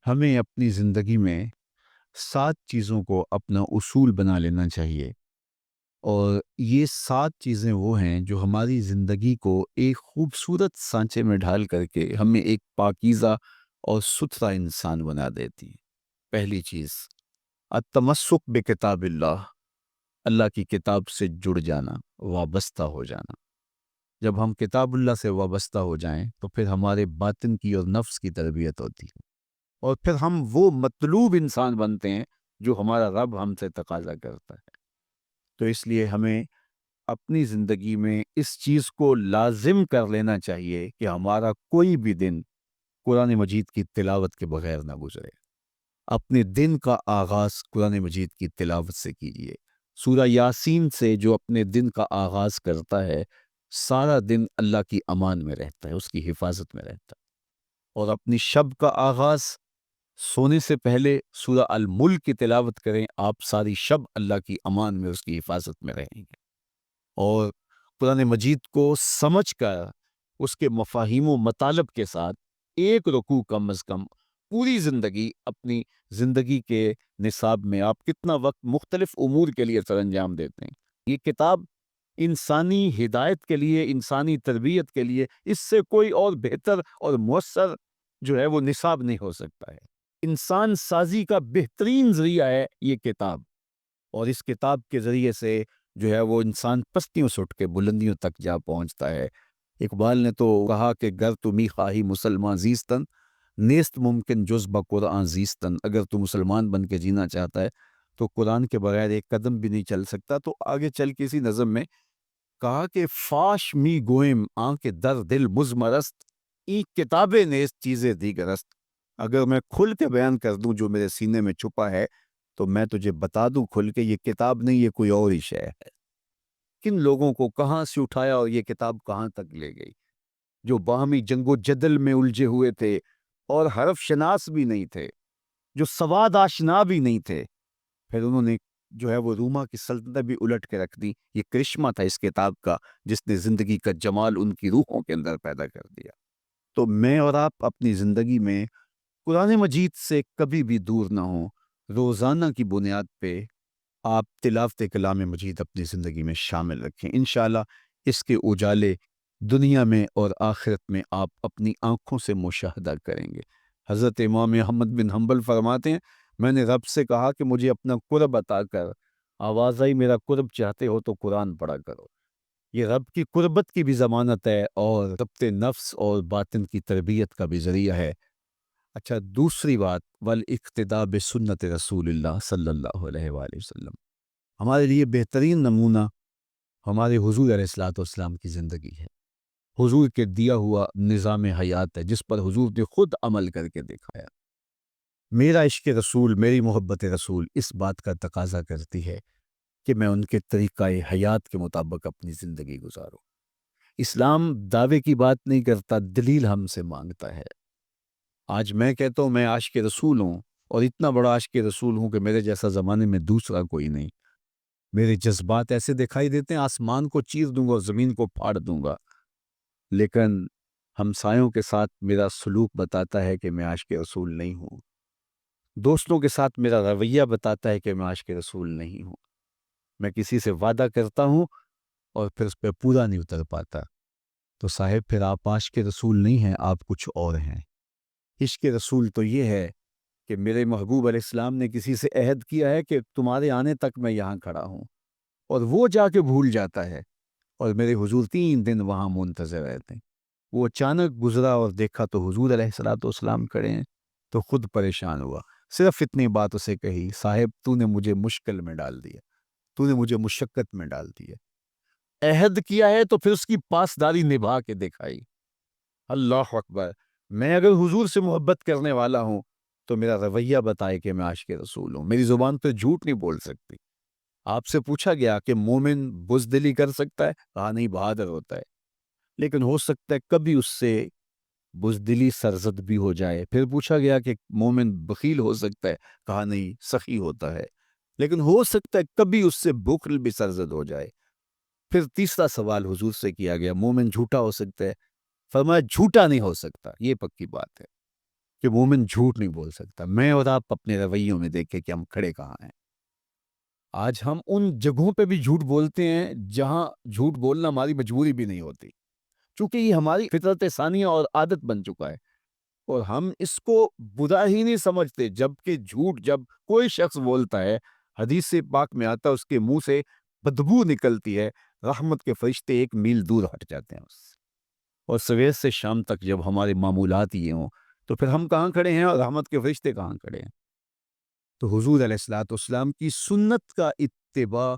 ہمیں اپنی زندگی میں 7 چیزوں کو اپنا اصول بنا لینا چاہیے، اور یہ 7 چیزیں وہ ہیں جو ہماری زندگی کو ایک خوبصورت سانچے میں ڈھال کر کے ہمیں ایک پاکیزہ اور ستھرا انسان بنا دیتی ہیں۔ پہلی چیز، التمسک بکتاب اللہ، اللہ کی کتاب سے جڑ جانا، وابستہ ہو جانا۔ جب ہم کتاب اللہ سے وابستہ ہو جائیں تو پھر ہمارے باطن کی اور نفس کی تربیت ہوتی ہے، اور پھر ہم وہ مطلوب انسان بنتے ہیں جو ہمارا رب ہم سے تقاضا کرتا ہے۔ تو اس لیے ہمیں اپنی زندگی میں اس چیز کو لازم کر لینا چاہیے کہ ہمارا کوئی بھی دن قرآن مجید کی تلاوت کے بغیر نہ گزرے۔ اپنے دن کا آغاز قرآن مجید کی تلاوت سے کیجیے۔ سورہ یاسین سے جو اپنے دن کا آغاز کرتا ہے، سارا دن اللہ کی امان میں رہتا ہے، اس کی حفاظت میں رہتا ہے۔ اور اپنی شب کا آغاز سونے سے پہلے سورہ الملک کی تلاوت کریں، آپ ساری شب اللہ کی امان میں، اس کی حفاظت میں رہیں گے۔ اور قرآن مجید کو سمجھ کر اس کے مفاہیم و مطالب کے ساتھ ایک رکوع کم از کم پوری زندگی، اپنی زندگی کے نصاب میں آپ کتنا وقت مختلف امور کے لیے سر انجام دیتے ہیں۔ یہ کتاب انسانی ہدایت کے لیے، انسانی تربیت کے لیے، اس سے کوئی اور بہتر اور مؤثر جو ہے وہ نصاب نہیں ہو سکتا ہے۔ انسان سازی کا بہترین ذریعہ ہے یہ کتاب، اور اس کتاب کے ذریعے سے جو ہے وہ انسان پستیوں سے اٹھ کے بلندیوں تک جا پہنچتا ہے۔ اقبال نے تو کہا کہ گر تمی خواہی مسلمان زیستن، نیست ممکن جز بقرآن زیستن۔ اگر تو مسلمان بن کے جینا چاہتا ہے تو قرآن کے بغیر ایک قدم بھی نہیں چل سکتا۔ تو آگے چل کے اسی نظم میں کہا کہ فاش می گوئم آنکھ در دل مزمرست، ای کتابیں نیست چیزیں دیگرست۔ اگر میں کھل کے بیان کر دوں جو میرے سینے میں چھپا ہے تو میں تجھے بتا دوں کھل کے، یہ کتاب نہیں، یہ کوئی اور ہی شے ہے۔ کن لوگوں کو کہاں سے اٹھایا اور یہ کتاب کہاں تک لے گئی، جو باہمی جنگ و جدل میں الجھے ہوئے تھے اور حرف شناس بھی نہیں تھے، جو سواد آشنا بھی نہیں تھے، پھر انہوں نے جو ہے وہ روما کی سلطنت بھی الٹ کے رکھ دی۔ یہ کرشمہ تھا اس کتاب کا، جس نے زندگی کا جمال ان کی روحوں کے اندر پیدا کر دیا۔ تو میں اور آپ اپنی زندگی میں قرآن مجید سے کبھی بھی دور نہ ہوں۔ روزانہ کی بنیاد پہ آپ تلاوت کلام مجید اپنی زندگی میں شامل رکھیں۔ انشاءاللہ اس کے اجالے دنیا میں اور آخرت میں آپ اپنی آنکھوں سے مشاہدہ کریں گے۔ حضرت امام احمد بن حنبل فرماتے ہیں، میں نے رب سے کہا کہ مجھے اپنا قرب عطا کر، آواز آئی میرا قرب چاہتے ہو تو قرآن پڑھا کرو۔ یہ رب کی قربت کی بھی ضمانت ہے اور ضبط نفس اور باطن کی تربیت کا بھی ذریعہ ہے۔ اچھا، دوسری بات، والاقتداء بسنت رسول اللہ صلی اللہ علیہ وآلہ وسلم۔ ہمارے لیے بہترین نمونہ ہمارے حضور علیہ الصلوۃ والسلام کی زندگی ہے۔ حضور کے دیا ہوا نظام حیات ہے جس پر حضور نے خود عمل کر کے دکھایا۔ میرا عشق رسول، میری محبت رسول اس بات کا تقاضا کرتی ہے کہ میں ان کے طریقہ حیات کے مطابق اپنی زندگی گزاروں۔ اسلام دعوے کی بات نہیں کرتا، دلیل ہم سے مانگتا ہے۔ آج میں کہتا ہوں میں عاشق رسول ہوں، اور اتنا بڑا عاشق رسول ہوں کہ میرے جیسا زمانے میں دوسرا کوئی نہیں۔ میرے جذبات ایسے دکھائی دیتے ہیں آسمان کو چیر دوں گا اور زمین کو پھاڑ دوں گا، لیکن ہمسایوں کے ساتھ میرا سلوک بتاتا ہے کہ میں عاشق رسول نہیں ہوں۔ دوستوں کے ساتھ میرا رویہ بتاتا ہے کہ میں عاشق رسول نہیں ہوں۔ میں کسی سے وعدہ کرتا ہوں اور پھر اس پہ پورا نہیں اتر پاتا، تو صاحب پھر آپ عاشق رسول نہیں ہیں، آپ کچھ اور ہیں۔ عشق رسول تو یہ ہے کہ میرے محبوب علیہ السلام نے کسی سے عہد کیا ہے کہ تمہارے آنے تک میں یہاں کھڑا ہوں، اور وہ جا کے بھول جاتا ہے، اور میرے حضور 3 دن وہاں منتظر رہتے ہیں۔ وہ اچانک گزرا اور دیکھا تو حضور علیہ الصلوۃ والسلام کھڑے ہیں، تو خود پریشان ہوا۔ صرف اتنی بات اسے کہی، صاحب تو نے مجھے مشکل میں ڈال دیا، تو نے مجھے مشقت میں ڈال دیا۔ عہد کیا ہے تو پھر اس کی پاسداری نبھا کے دکھائی۔ اللہ اکبر! میں اگر حضور سے محبت کرنے والا ہوں تو میرا رویہ بتائے کہ میں عاشق رسول ہوں۔ میری زبان پہ جھوٹ نہیں بول سکتی۔ آپ سے پوچھا گیا کہ مومن بزدلی کر سکتا ہے؟ کہا نہیں، بہادر ہوتا ہے، لیکن ہو سکتا ہے کبھی اس سے بزدلی سرزد بھی ہو جائے۔ پھر پوچھا گیا کہ مومن بخیل ہو سکتا ہے؟ کہا نہیں، سخی ہوتا ہے، لیکن ہو سکتا ہے کبھی اس سے بخل بھی سرزد ہو جائے۔ پھر تیسرا سوال حضور سے کیا گیا، مومن جھوٹا ہو سکتا ہے؟ فرمایا جھوٹا نہیں ہو سکتا، یہ پکی بات ہے، کہ مومن جھوٹ نہیں بول سکتا۔ میں اور آپ اپنے رویوں میں دیکھیں کہ ہم کھڑے کہاں ہیں۔ آج ہم ان جگہوں پہ بھی جھوٹ بولتے ہیں جہاں جھوٹ بولنا ہماری مجبوری بھی نہیں ہوتی، چونکہ یہ ہماری فطرت ثانیہ اور عادت بن چکا ہے، اور ہم اس کو برا ہی نہیں سمجھتے۔ جبکہ جھوٹ جب کوئی شخص بولتا ہے، حدیث سے پاک میں آتا ہے اس کے منہ سے بدبو نکلتی ہے، رحمت کے فرشتے 1 میل دور ہٹ جاتے ہیں اس سے۔ اور سویر سے شام تک جب ہمارے معمولات یہ ہوں تو پھر ہم کہاں کھڑے ہیں اور رحمت کے فرشتے کہاں کھڑے ہیں؟ تو حضور علیہ الصلوۃ والسلام کی سنت کا اتباع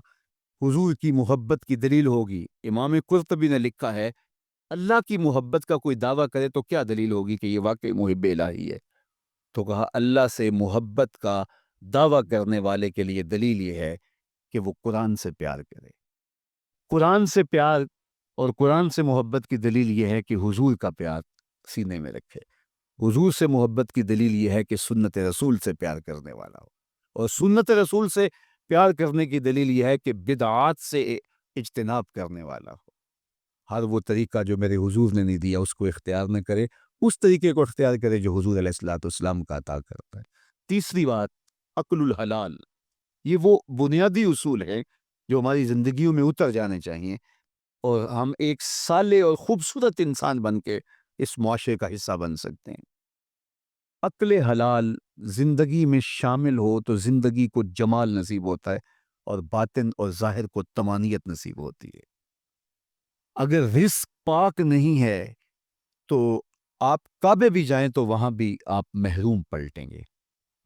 حضور کی محبت کی دلیل ہوگی۔ امام قرطبی نے لکھا ہے، اللہ کی محبت کا کوئی دعویٰ کرے تو کیا دلیل ہوگی کہ یہ واقعی محب الہی ہے؟ تو کہا اللہ سے محبت کا دعویٰ کرنے والے کے لیے دلیل یہ ہے کہ وہ قرآن سے پیار کرے۔ قرآن سے پیار اور قرآن سے محبت کی دلیل یہ ہے کہ حضور کا پیار سینے میں رکھے۔ حضور سے محبت کی دلیل یہ ہے کہ سنت رسول سے پیار کرنے والا ہو، اور سنت رسول سے پیار کرنے کی دلیل یہ ہے کہ بدعات سے اجتناب کرنے والا ہو۔ ہر وہ طریقہ جو میرے حضور نے نہیں دیا اس کو اختیار نہ کرے، اس طریقے کو اختیار کرے جو حضور علیہ الصلوۃ والسلام کا عطا کرتا ہے۔ تیسری بات، عقل الحلال۔ یہ وہ بنیادی اصول ہے جو ہماری زندگیوں میں اتر جانے چاہیے، اور ہم ایک صالح اور خوبصورت انسان بن کے اس معاشرے کا حصہ بن سکتے ہیں۔ عقل حلال زندگی میں شامل ہو تو زندگی کو جمال نصیب ہوتا ہے، اور باطن اور ظاہر کو طمانینت نصیب ہوتی ہے۔ اگر رزق پاک نہیں ہے تو آپ کعبے بھی جائیں تو وہاں بھی آپ محروم پلٹیں گے۔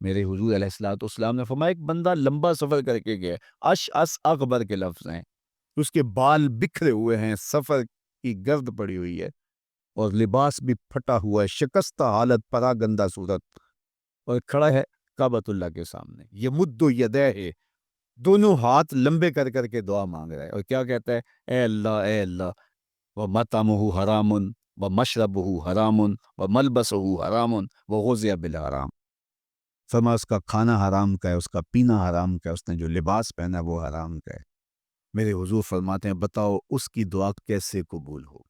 میرے حضور علیہ الصلوۃ والسلام نے فرمایا، ایک بندہ لمبا سفر کر کے گیا، اشعث اغبر کے لفظ ہیں، اس کے بال بکھرے ہوئے ہیں، سفر کی گرد پڑی ہوئی ہے، اور لباس بھی پھٹا ہوا ہے، شکستہ حالت، پرا گندہ صورت، اور کھڑا ہے کعبۃ اللہ کے سامنے، یمد یدیہ، دونوں ہاتھ لمبے کر کر کے دعا مانگ رہا ہے، اور کیا کہتا ہے؟ اے اللہ، اے اللہ، وَمَطْعَمُهُ حَرَامٌ وَمَشْرَبُهُ حَرَامٌ وَمَلْبَسُهُ حَرَامٌ وَغُذِّيَ بِالْحَرَام۔ فرما اس کا کھانا حرام کا ہے، اس کا پینا حرام کا ہے، اس نے جو لباس پہنا وہ حرام کا ہے۔ میرے حضور فرماتے ہیں، بتاؤ اس کی دعا کیسے قبول ہوگی؟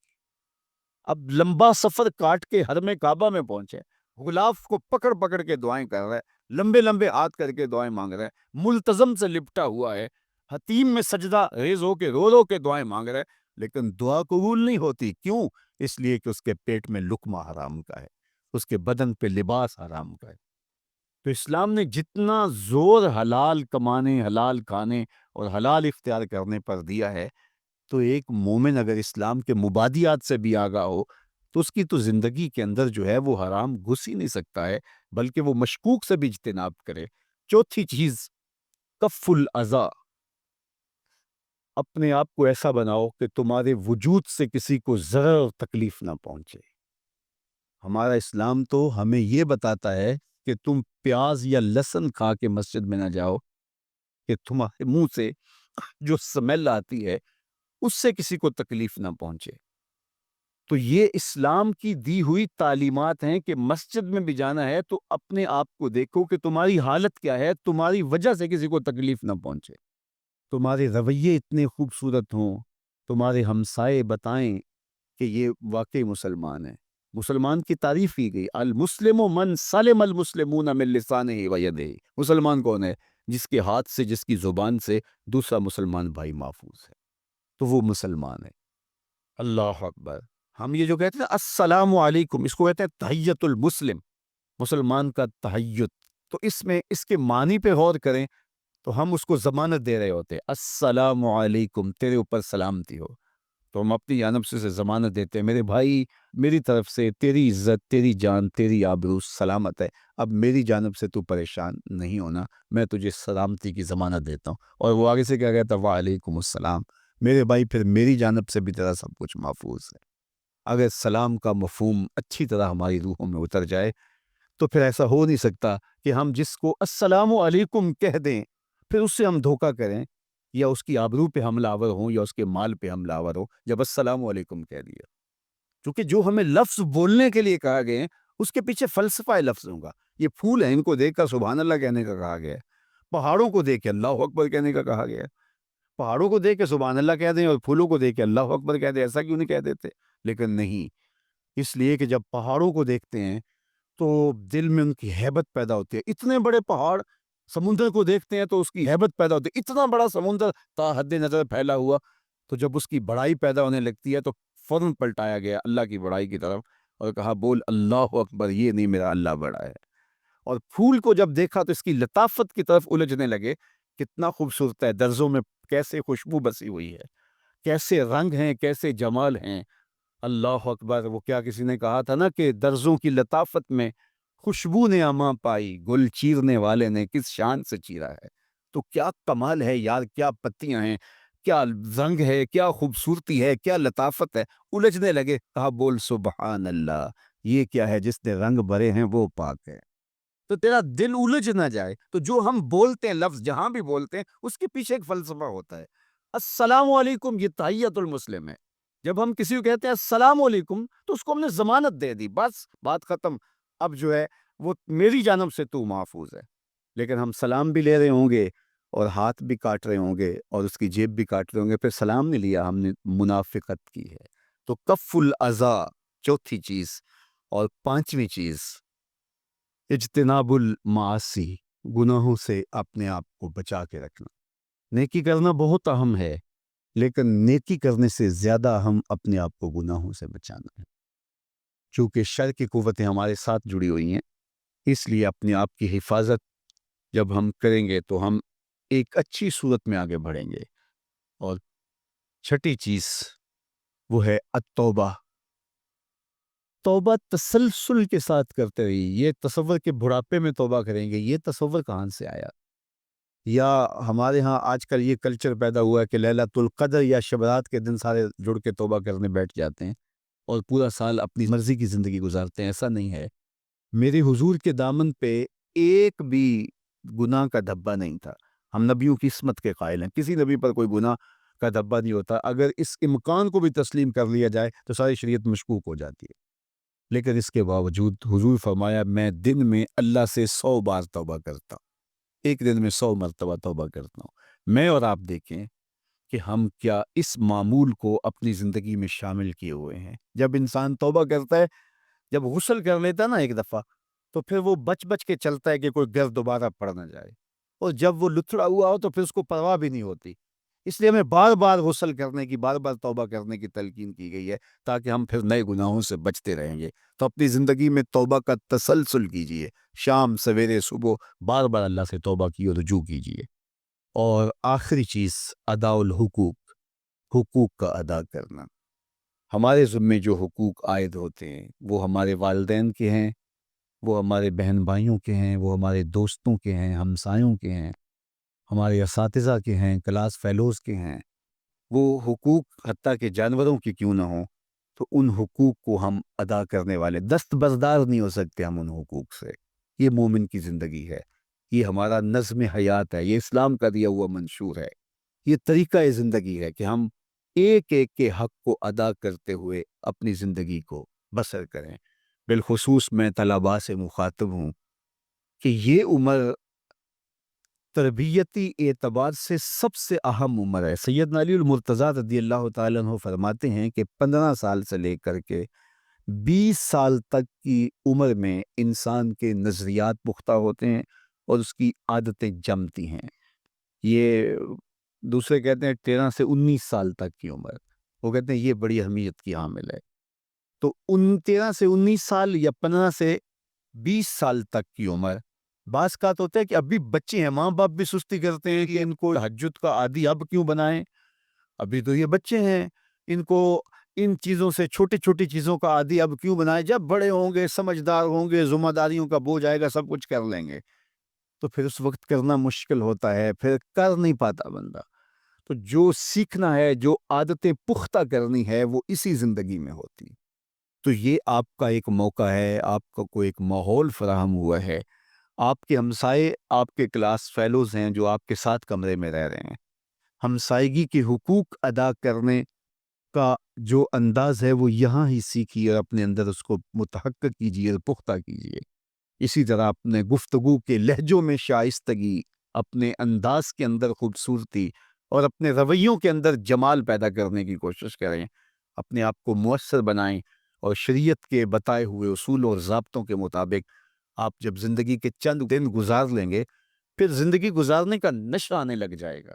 اب لمبا سفر کاٹ کے حرم کعبہ میں پہنچے، غلاف کو پکڑ پکڑ کے دعائیں کر رہا ہے، لمبے لمبے ہاتھ کر کے دعائیں مانگ رہا ہے، ملتزم سے لپٹا ہوا ہے، حتیم میں سجدہ ریز ہو کے رو رو کے دعائیں مانگ رہا ہے، لیکن دعا قبول نہیں ہوتی۔ کیوں؟ اس لیے کہ اس کے پیٹ میں لقمہ حرام کا ہے، اس کے بدن پہ لباس حرام کا ہے۔ تو اسلام نے جتنا زور حلال کمانے، حلال کھانے اور حلال اختیار کرنے پر دیا ہے، تو ایک مومن اگر اسلام کے مبادیات سے بھی آگاہ ہو تو اس کی تو زندگی کے اندر جو ہے وہ حرام گھس ہی نہیں سکتا ہے، بلکہ وہ مشکوک سے بھی اجتناب کرے۔ چوتھی چیز، کف الاذی۔ اپنے آپ کو ایسا بناؤ کہ تمہارے وجود سے کسی کو ضرر اور تکلیف نہ پہنچے۔ ہمارا اسلام تو ہمیں یہ بتاتا ہے کہ تم پیاز یا لہسن کھا کے مسجد میں نہ جاؤ کہ تمہارے منہ سے جو سمیل آتی ہے اس سے کسی کو تکلیف نہ پہنچے۔ تو یہ اسلام کی دی ہوئی تعلیمات ہیں کہ مسجد میں بھی جانا ہے تو اپنے آپ کو دیکھو کہ تمہاری حالت کیا ہے، تمہاری وجہ سے کسی کو تکلیف نہ پہنچے، تمہارے رویے اتنے خوبصورت ہوں، تمہارے ہمسائے بتائیں کہ یہ واقعی مسلمان ہے۔ مسلمان کی تعریف کی گئی، المسلم من سلم المسلمون من لسانہ و یدہ۔ مسلمان کون ہے؟ جس کے ہاتھ سے، جس کی زبان سے دوسرا مسلمان بھائی محفوظ ہے، تو وہ مسلمان ہے۔ اللہ اکبر۔ ہم یہ جو کہتے ہیں السلام علیکم، اس کو کہتے ہیں تحیت المسلم، مسلمان کا تحیت۔ تو اس میں اس کے معنی پہ غور کریں تو ہم اس کو ضمانت دے رہے ہوتے ہیں، السلام علیکم، تیرے اوپر سلامتی ہو۔ تو ہم اپنی جانب سے ضمانت دیتے ہیں، میرے بھائی میری طرف سے تیری عزت، تیری جان، تیری آبرو سلامت ہے، اب میری جانب سے تو پریشان نہیں ہونا، میں تجھے سلامتی کی ضمانت دیتا ہوں۔ اور وہ آگے سے کیا کہتا ہے؟ وعلیکم السلام، میرے بھائی پھر میری جانب سے بھی تیرا سب کچھ محفوظ ہے۔ اگر سلام کا مفہوم اچھی طرح ہماری روحوں میں اتر جائے تو پھر ایسا ہو نہیں سکتا کہ ہم جس کو السلام علیکم کہہ دیں پھر اس سے ہم دھوکہ کریں، یا اس کی آبرو پہ حملہ آور ہوں، یا اس کے مال پہ حملہ آور ہوں جب السلام علیکم کہہ دیا۔ کیونکہ جو ہمیں لفظ بولنے کے لیے کہا گئے ہیں اس کے پیچھے فلسفہ ہے لفظوں کا۔ یہ پھول ہیں، ان کو دیکھ کر سبحان اللہ کہنے کا کہا گیا ہے، پہاڑوں کو دیکھ کے اللہ اکبر کہنے کا کہا گیا ہے۔ پہاڑوں کو دیکھ کے سبحان اللہ کہہ دیں اور پھولوں کو دیکھ کے اللہ اکبر کہہ دیں، ایسا کیوں نہیں کہہ دیتے؟ لیکن نہیں، اس لیے کہ جب پہاڑوں کو دیکھتے ہیں تو دل میں ان کی ہیبت پیدا ہوتی ہے. اتنے بڑے پہاڑ سمندر کو دیکھتے ہیں تو اس کی ہیبت پیدا ہوتی ہے. اتنا بڑا سمندر تا حد نظر پھیلا ہوا، تو جب اس کی بڑائی پیدا ہونے لگتی ہے تو فوراً پلٹایا گیا اللہ کی بڑائی کی طرف اور کہا بول اللہ اکبر، یہ نہیں میرا اللہ بڑا ہے. اور پھول کو جب دیکھا تو اس کی لطافت کی طرف الجھنے لگے. کتنا خوبصورت ہے، درزوں میں کیسے خوشبو بسی ہوئی ہے، کیسے رنگ ہیں، کیسے جمال ہیں. اللہ اکبر. وہ کیا کسی نے کہا تھا نا کہ درزوں کی لطافت میں خوشبو نے اماں پائی، گل چیرنے والے نے کس شان سے چیرا ہے. تو کیا کمال ہے یار، کیا پتیاں ہیں، کیا رنگ ہے، کیا خوبصورتی ہے، کیا لطافت ہے. الجھنے لگے. کہا بول سبحان اللہ، یہ کیا ہے، جس نے رنگ بھرے ہیں وہ پاک ہے. تو تیرا دل الجھ نہ جائے تو جو ہم بولتے ہیں لفظ جہاں بھی بولتے ہیں اس کے پیچھے ایک فلسفہ ہوتا ہے. السلام علیکم یہ تحیت المسلم ہے. جب ہم کسی کو کہتے ہیں السلام علیکم تو اس کو ہم نے ضمانت دے دی، بس بات ختم. اب جو ہے وہ میری جانب سے تو محفوظ ہے. لیکن ہم سلام بھی لے رہے ہوں گے اور ہاتھ بھی کاٹ رہے ہوں گے اور اس کی جیب بھی کاٹ رہے ہوں گے، پھر سلام نہیں لیا، ہم نے منافقت کی ہے. تو کف الاذی چوتھی چیز. اور پانچویں چیز اجتناب المعاصی، گناہوں سے اپنے آپ کو بچا کے رکھنا. نیکی کرنا بہت اہم ہے، لیکن نیکی کرنے سے زیادہ اہم اپنے آپ کو گناہوں سے بچانا ہے. چونکہ شر کی قوتیں ہمارے ساتھ جڑی ہوئی ہیں، اس لیے اپنے آپ کی حفاظت جب ہم کریں گے تو ہم ایک اچھی صورت میں آگے بڑھیں گے. اور چھٹی چیز وہ ہے التوبہ. توبہ تسلسل کے ساتھ کرتے رہیے. یہ تصور کہ بڑھاپے میں توبہ کریں گے، یہ تصور کہاں سے آیا؟ یا ہمارے ہاں آج کل یہ کلچر پیدا ہوا ہے کہ لیلۃ القدر یا شبرات کے دن سارے جڑ کے توبہ کرنے بیٹھ جاتے ہیں اور پورا سال اپنی مرضی کی زندگی گزارتے ہیں. ایسا نہیں ہے. میرے حضور کے دامن پہ ایک بھی گناہ کا دھبا نہیں تھا. ہم نبیوں کی عصمت کے قائل ہیں، کسی نبی پر کوئی گناہ کا دھبا نہیں ہوتا. اگر اس امکان کو بھی تسلیم کر لیا جائے تو ساری شریعت مشکوک ہو جاتی ہے. لیکن اس کے باوجود حضور فرمایا میں دن میں اللہ سے 100 بار توبہ کرتا ہوں، ایک دن میں 100 مرتبہ توبہ کرتا ہوں. میں اور آپ دیکھیں کہ ہم کیا اس معمول کو اپنی زندگی میں شامل کیے ہوئے ہیں. جب انسان توبہ کرتا ہے، جب غسل کر لیتا نا ایک دفعہ، تو پھر وہ بچ بچ کے چلتا ہے کہ کوئی گرد دوبارہ پڑ نہ جائے. اور جب وہ لتھڑا ہوا ہو تو پھر اس کو پرواہ بھی نہیں ہوتی. اس لیے ہمیں بار بار غسل کرنے کی، بار بار توبہ کرنے کی تلقین کی گئی ہے تاکہ ہم پھر نئے گناہوں سے بچتے رہیں گے. تو اپنی زندگی میں توبہ کا تسلسل کیجئے، شام سویرے صبح بار بار اللہ سے توبہ کی اور رجوع کیجئے. اور آخری چیز ادا الحقوق، حقوق کا ادا کرنا. ہمارے ذمے جو حقوق عائد ہوتے ہیں وہ ہمارے والدین کے ہیں، وہ ہمارے بہن بھائیوں کے ہیں، وہ ہمارے دوستوں کے ہیں، ہمسایوں کے ہیں، ہمارے اساتذہ کے ہیں، کلاس فیلوز کے ہیں. وہ حقوق حتیٰ کہ جانوروں کی کیوں نہ ہوں تو ان حقوق کو ہم ادا کرنے والے دستبردار نہیں ہو سکتے ہم ان حقوق سے. یہ مومن کی زندگی ہے، یہ ہمارا نظم حیات ہے، یہ اسلام کا دیا ہوا منشور ہے. یہ طریقہ زندگی ہے کہ ہم ایک ایک کے حق کو ادا کرتے ہوئے اپنی زندگی کو بسر کریں. بالخصوص میں طلباء سے مخاطب ہوں کہ یہ عمر تربیتی اعتبار سے سب سے اہم عمر ہے. سیدنا علی المرتضیٰ رضی اللہ تعالیٰ عنہ فرماتے ہیں کہ 15 سال سے لے کر کے 20 سال تک کی عمر میں انسان کے نظریات پختہ ہوتے ہیں اور اس کی عادتیں جمتی ہیں. یہ دوسرے کہتے ہیں 13 سے 19 سال تک کی عمر، وہ کہتے ہیں یہ بڑی اہمیت کی حامل ہے. تو 13 سے 19 سال یا 15 سے 20 سال تک کی عمر، بعض کا تو ہوتا ہے کہ ابھی بچے ہیں، ماں باپ بھی سستی کرتے ہیں کہ ان کو تہجد کا عادی اب کیوں بنائیں، ابھی تو یہ بچے ہیں، ان کو ان چیزوں سے، چھوٹی چھوٹی چیزوں کا عادی اب کیوں بنائیں، جب بڑے ہوں گے، سمجھدار ہوں گے، ذمہ داریوں کا بوجھ آئے گا، سب کچھ کر لیں گے. تو پھر اس وقت کرنا مشکل ہوتا ہے، پھر کر نہیں پاتا بندہ. تو جو سیکھنا ہے، جو عادتیں پختہ کرنی ہے وہ اسی زندگی میں ہوتی. تو یہ آپ کا ایک موقع ہے، آپ کو ایک ماحول فراہم ہوا ہے. آپ کے ہمسائے آپ کے کلاس فیلوز ہیں جو آپ کے ساتھ کمرے میں رہ رہے ہیں. ہمسائیگی کے حقوق ادا کرنے کا جو انداز ہے وہ یہاں ہی سیکھیے اور اپنے اندر اس کو متحقق کیجیے اور پختہ کیجیے. اسی طرح اپنے گفتگو کے لہجوں میں شائستگی، اپنے انداز کے اندر خوبصورتی اور اپنے رویوں کے اندر جمال پیدا کرنے کی کوشش کریں. اپنے آپ کو مؤثر بنائیں اور شریعت کے بتائے ہوئے اصول اور ضابطوں کے مطابق آپ جب زندگی کے چند دن گزار لیں گے، پھر زندگی گزارنے کا نشہ آنے لگ جائے گا.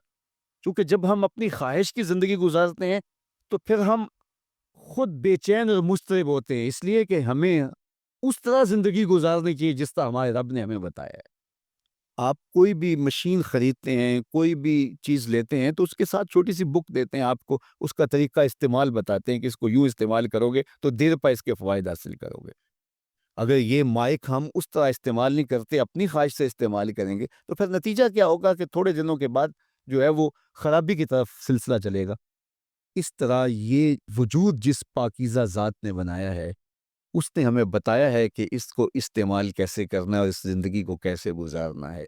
کیونکہ جب ہم اپنی خواہش کی زندگی گزارتے ہیں تو پھر ہم خود بے چین اور مضطرب ہوتے ہیں، اس لیے کہ ہمیں اس طرح زندگی گزارنی چاہیے جس طرح ہمارے رب نے ہمیں بتایا ہے. آپ کوئی بھی مشین خریدتے ہیں، کوئی بھی چیز لیتے ہیں تو اس کے ساتھ چھوٹی سی بک دیتے ہیں آپ کو، اس کا طریقہ استعمال بتاتے ہیں کہ اس کو یوں استعمال کرو گے تو دیر پا اس کے فوائد حاصل کرو گے. اگر یہ مائک ہم اس طرح استعمال نہیں کرتے، اپنی خواہش سے استعمال کریں گے تو پھر نتیجہ کیا ہوگا کہ تھوڑے دنوں کے بعد جو ہے وہ خرابی کی طرف سلسلہ چلے گا. اس طرح یہ وجود جس پاکیزہ ذات نے بنایا ہے، اس نے ہمیں بتایا ہے کہ اس کو استعمال کیسے کرنا ہے اور اس زندگی کو کیسے گزارنا ہے.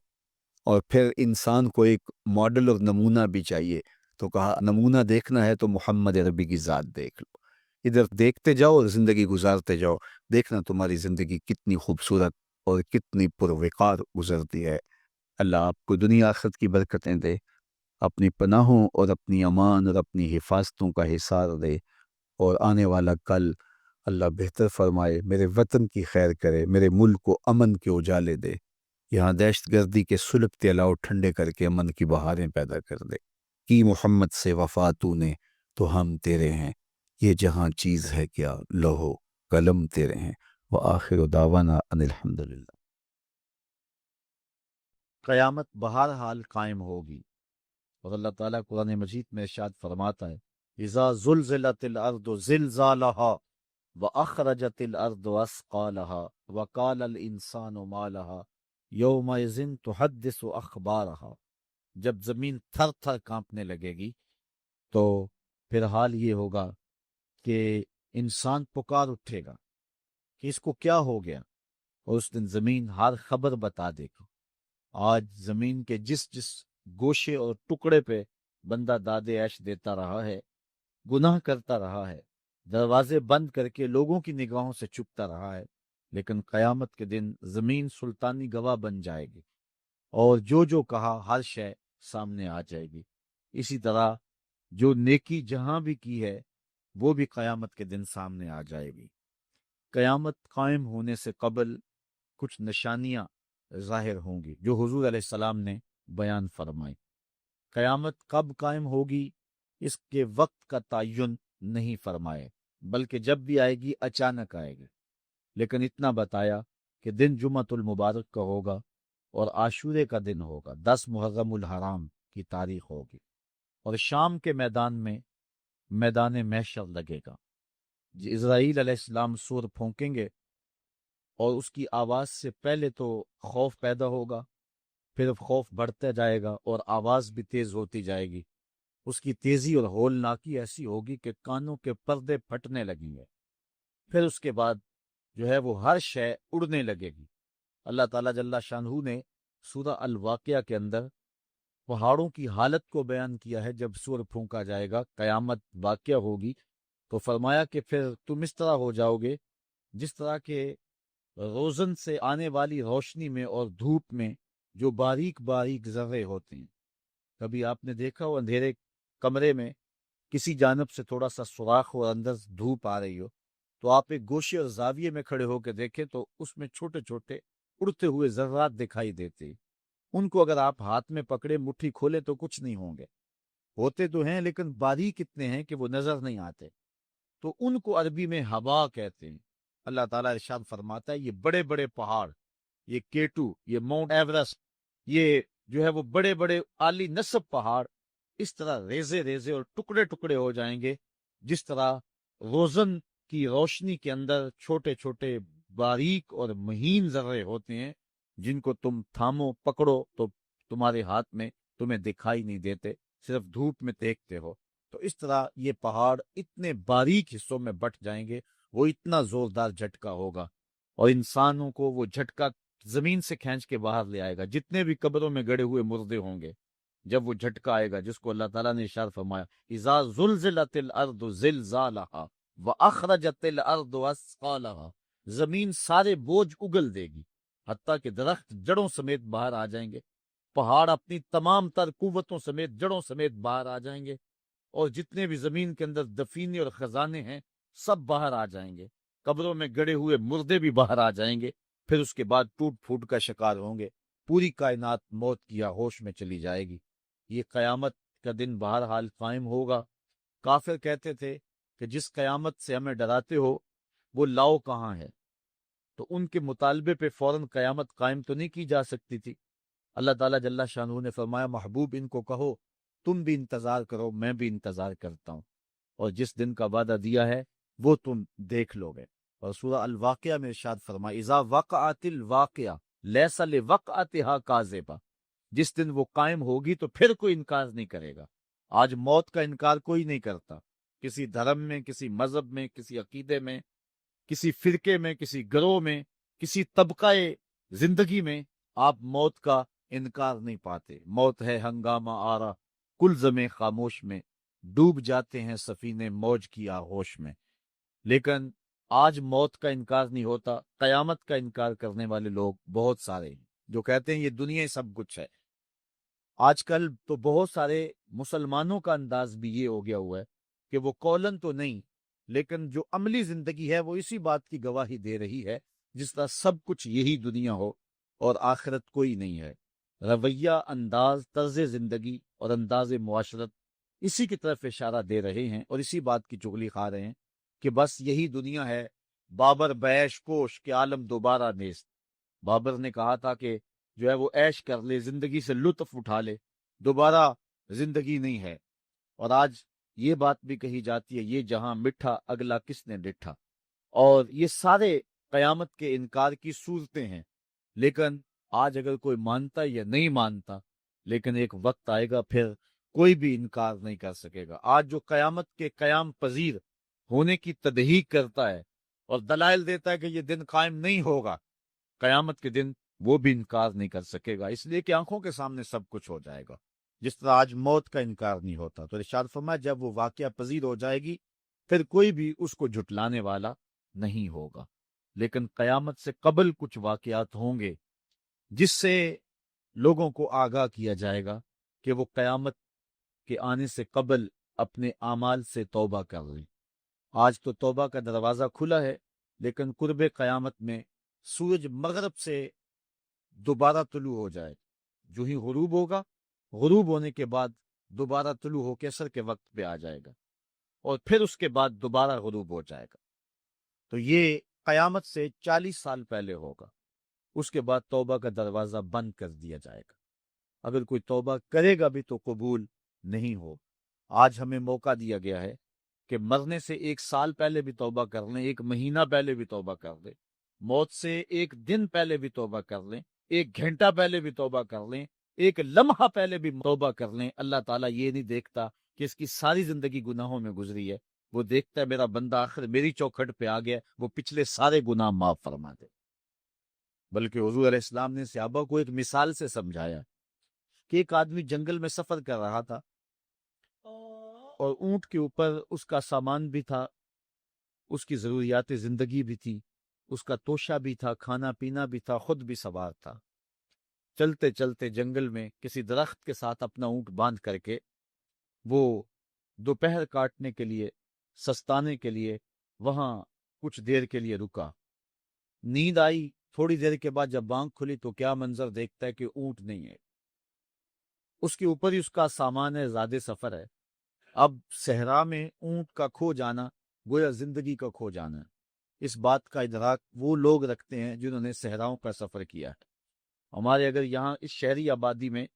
اور پھر انسان کو ایک ماڈل اور نمونہ بھی چاہیے، تو کہا نمونہ دیکھنا ہے تو محمد عربی کی ذات دیکھ لو. ادھر دیکھتے جاؤ اور زندگی گزارتے جاؤ، دیکھنا تمہاری زندگی کتنی خوبصورت اور کتنی پروقار گزرتی ہے. اللہ آپ کو دنیا آخرت کی برکتیں دے، اپنی پناہوں اور اپنی امان اور اپنی حفاظتوں کا حصار دے، اور آنے والا کل اللہ بہتر فرمائے، میرے وطن کی خیر کرے، میرے ملک کو امن کے اجالے دے، یہاں دہشت گردی کے سلگتے الاؤ ٹھنڈے کر کے امن کی بہاریں پیدا کر دے. کی محمد سے وفا تو نے تو ہم تیرے ہیں، یہ جہاں چیز ہے کیا لوہو قلم تیرے ہیں. وآخر دعوانا ان الحمدللہ. قیامت بہرحال قائم ہوگی، اور اللہ تعالیٰ قرآن مجید میں ارشاد فرماتا ہے اذا زلزلت الارض زلزالها واخرجت الارض اثقالها وقال الانسان ما لها یومئذ تحدث اخبارها. جب زمین تھر تھر کانپنے لگے گی تو پھر حال یہ ہوگا کہ انسان پکار اٹھے گا کہ اس کو کیا ہو گیا، اور اس دن زمین ہر خبر بتا دے گی. آج زمین کے جس جس گوشے اور ٹکڑے پہ بندہ داد عیش دیتا رہا ہے، گناہ کرتا رہا ہے، دروازے بند کر کے لوگوں کی نگاہوں سے چھپتا رہا ہے، لیکن قیامت کے دن زمین سلطانی گواہ بن جائے گی، اور جو جو کہا ہر شے سامنے آ جائے گی. اسی طرح جو نیکی جہاں بھی کی ہے وہ بھی قیامت کے دن سامنے آ جائے گی. قیامت قائم ہونے سے قبل کچھ نشانیاں ظاہر ہوں گی جو حضور علیہ السلام نے بیان فرمائی. قیامت کب قائم ہوگی اس کے وقت کا تعین نہیں فرمائے، بلکہ جب بھی آئے گی اچانک آئے گی. لیکن اتنا بتایا کہ دن جمعۃ المبارک کا ہوگا اور عاشورے کا دن ہوگا، 10 محرم الحرام کی تاریخ ہوگی، اور شام کے میدان میں میدان محشر لگے گا. اسرائیل علیہ السلام سور پھونکیں گے اور اس کی آواز سے پہلے تو خوف پیدا ہوگا، پھر خوف بڑھتا جائے گا اور آواز بھی تیز ہوتی جائے گی. اس کی تیزی اور ہولناکی ایسی ہوگی کہ کانوں کے پردے پھٹنے لگیں گے. پھر اس کے بعد جو ہے وہ ہر شے اڑنے لگے گی. اللہ تعالیٰ جل شانہ نے سورہ الواقعہ کے اندر پہاڑوں کی حالت کو بیان کیا ہے. جب سور پھونکا جائے گا، قیامت واقعہ ہوگی، تو فرمایا کہ پھر تم اس طرح ہو جاؤ گے جس طرح کے روزن سے آنے والی روشنی میں اور دھوپ میں جو باریک باریک ذرے ہوتے ہیں. کبھی آپ نے دیکھا ہو اندھیرے کمرے میں کسی جانب سے تھوڑا سا سوراخ اور اندر دھوپ آ رہی ہو، تو آپ ایک گوشے اور زاویے میں کھڑے ہو کے دیکھیں تو اس میں چھوٹے چھوٹے اڑتے ہوئے ذرات دکھائی دیتے. ان کو اگر آپ ہاتھ میں پکڑے مٹھی کھولے تو کچھ نہیں ہوں گے، ہوتے تو ہیں لیکن باریک اتنے ہیں کہ وہ نظر نہیں آتے. تو ان کو عربی میں ہوا کہتے ہیں. اللہ تعالیٰ ارشاد فرماتا ہے یہ بڑے بڑے پہاڑ، یہ کیٹو، یہ ماؤنٹ ایورسٹ، یہ جو ہے وہ بڑے بڑے عالی نصب پہاڑ اس طرح ریزے ریزے اور ٹکڑے ٹکڑے ہو جائیں گے جس طرح روزن کی روشنی کے اندر چھوٹے چھوٹے باریک اور مہین ذرے ہوتے ہیں جن کو تم تھامو پکڑو تو تمہارے ہاتھ میں تمہیں دکھائی نہیں دیتے، صرف دھوپ میں دیکھتے ہو. تو اس طرح یہ پہاڑ اتنے باریک حصوں میں بٹ جائیں گے، وہ اتنا زوردار جھٹکا ہوگا، اور انسانوں کو وہ جھٹکا زمین سے کھینچ کے باہر لے آئے گا. جتنے بھی قبروں میں گڑے ہوئے مردے ہوں گے، جب وہ جھٹکا آئے گا جس کو اللہ تعالیٰ نے ارشاد فرمایا اذا زلزلت الارض زلزالها واخرجت الارض اثقالها، زمین سارے بوجھ اگل دے گی، حتیٰ کہ درخت جڑوں سمیت باہر آ جائیں گے، پہاڑ اپنی تمام تر قوتوں سمیت جڑوں سمیت باہر آ جائیں گے، اور جتنے بھی زمین کے اندر دفینے اور خزانے ہیں سب باہر آ جائیں گے. قبروں میں گڑے ہوئے مردے بھی باہر آ جائیں گے، پھر اس کے بعد ٹوٹ پھوٹ کا شکار ہوں گے، پوری کائنات موت کی آغوش میں چلی جائے گی۔ یہ قیامت کا دن بہرحال قائم ہوگا۔ کافر کہتے تھے کہ جس قیامت سے ہمیں ڈراتے ہو وہ لاؤ کہاں ہے؟ تو ان کے مطالبے پہ فوراً قیامت قائم تو نہیں کی جا سکتی تھی۔ اللہ تعالیٰ جل شانہ نے فرمایا محبوب ان کو کہو تم بھی انتظار کرو، میں بھی انتظار کرتا ہوں، اور جس دن کا وعدہ دیا ہے وہ تم دیکھ لو گے۔ اور سورہ الواقعہ میں ارشاد فرمایا اذا وقعت الواقعہ لیس لوقعتها کاذبہ، جس دن وہ قائم ہوگی تو پھر کوئی انکار نہیں کرے گا۔ آج موت کا انکار کوئی نہیں کرتا، کسی دھرم میں، کسی مذہب میں، کسی عقیدے میں، کسی فرقے میں، کسی گروہ میں، کسی طبقہ زندگی میں آپ موت کا انکار نہیں پاتے۔ موت ہے ہنگامہ آرا کل زمیں خاموش میں، ڈوب جاتے ہیں سفینے موج کی آغوش میں۔ لیکن آج موت کا انکار نہیں ہوتا، قیامت کا انکار کرنے والے لوگ بہت سارے ہیں جو کہتے ہیں یہ دنیا ہی سب کچھ ہے۔ آج کل تو بہت سارے مسلمانوں کا انداز بھی یہ ہو گیا ہوا ہے کہ وہ قولن تو نہیں لیکن جو عملی زندگی ہے وہ اسی بات کی گواہی دے رہی ہے جس طرح سب کچھ یہی دنیا ہو اور آخرت کوئی نہیں ہے۔ رویہ، انداز، طرز زندگی اور انداز معاشرت اسی کی طرف اشارہ دے رہے ہیں اور اسی بات کی چغلی کھا رہے ہیں کہ بس یہی دنیا ہے، بابر بیش کوش کے عالم دوبارہ نیست۔ بابر نے کہا تھا کہ جو ہے وہ عیش کر لے، زندگی سے لطف اٹھا لے، دوبارہ زندگی نہیں ہے۔ اور آج یہ بات بھی کہی جاتی ہے یہ جہاں مٹھا اگلا کس نے ڈٹھا، اور یہ سارے قیامت کے انکار کی صورتیں ہیں۔ لیکن آج اگر کوئی مانتا یا نہیں مانتا، لیکن ایک وقت آئے گا پھر کوئی بھی انکار نہیں کر سکے گا۔ آج جو قیامت کے قیام پذیر ہونے کی تدہیق کرتا ہے اور دلائل دیتا ہے کہ یہ دن قائم نہیں ہوگا، قیامت کے دن وہ بھی انکار نہیں کر سکے گا، اس لیے کہ آنکھوں کے سامنے سب کچھ ہو جائے گا، جس طرح آج موت کا انکار نہیں ہوتا۔ تو ارشاد فرمایا جب وہ واقعہ پذیر ہو جائے گی پھر کوئی بھی اس کو جھٹلانے والا نہیں ہوگا۔ لیکن قیامت سے قبل کچھ واقعات ہوں گے جس سے لوگوں کو آگاہ کیا جائے گا کہ وہ قیامت کے آنے سے قبل اپنے اعمال سے توبہ کر لیں۔ آج تو توبہ کا دروازہ کھلا ہے، لیکن قرب قیامت میں سورج مغرب سے دوبارہ طلوع ہو جائے، جو ہی غروب ہوگا، غروب ہونے کے بعد دوبارہ طلوع ہو کے عصر کے وقت پہ آ جائے گا اور پھر اس کے بعد دوبارہ غروب ہو جائے گا۔ تو یہ قیامت سے 40 سال پہلے ہوگا، اس کے بعد توبہ کا دروازہ بند کر دیا جائے گا۔ اگر کوئی توبہ کرے گا بھی تو قبول نہیں ہو۔ آج ہمیں موقع دیا گیا ہے کہ مرنے سے 1 سال پہلے بھی توبہ کر لیں، 1 مہینہ پہلے بھی توبہ کر لیں، موت سے 1 دن پہلے بھی توبہ کر لیں، 1 گھنٹہ پہلے بھی توبہ کر لیں، 1 لمحہ پہلے بھی توبہ کر لیں۔ اللہ تعالیٰ یہ نہیں دیکھتا کہ اس کی ساری زندگی گناہوں میں گزری ہے، وہ دیکھتا ہے میرا بندہ آخر میری چوکھٹ پہ آ گیا، وہ پچھلے سارے گناہ معاف فرما دے۔ بلکہ حضور علیہ السلام نے صحابہ کو ایک مثال سے سمجھایا کہ ایک آدمی جنگل میں سفر کر رہا تھا اور اونٹ کے اوپر اس کا سامان بھی تھا، اس کی ضروریات زندگی بھی تھی، اس کا توشہ بھی تھا، کھانا پینا بھی تھا، خود بھی سوار تھا۔ چلتے چلتے جنگل میں کسی درخت کے ساتھ اپنا اونٹ باندھ کر کے وہ دوپہر کاٹنے کے لیے، سستانے کے لیے وہاں کچھ دیر کے لیے رکا۔ نیند آئی، تھوڑی دیر کے بعد جب آنکھ کھلی تو کیا منظر دیکھتا ہے کہ اونٹ نہیں ہے، اس کے اوپر ہی اس کا سامان ہے، زیادہ سفر ہے۔ اب صحرا میں اونٹ کا کھو جانا گویا زندگی کا کھو جانا ہے۔ اس بات کا ادراک وہ لوگ رکھتے ہیں جنہوں نے صحراؤں کا سفر کیا ہے۔ ہمارے اگر یہاں اس شہری آبادی میں،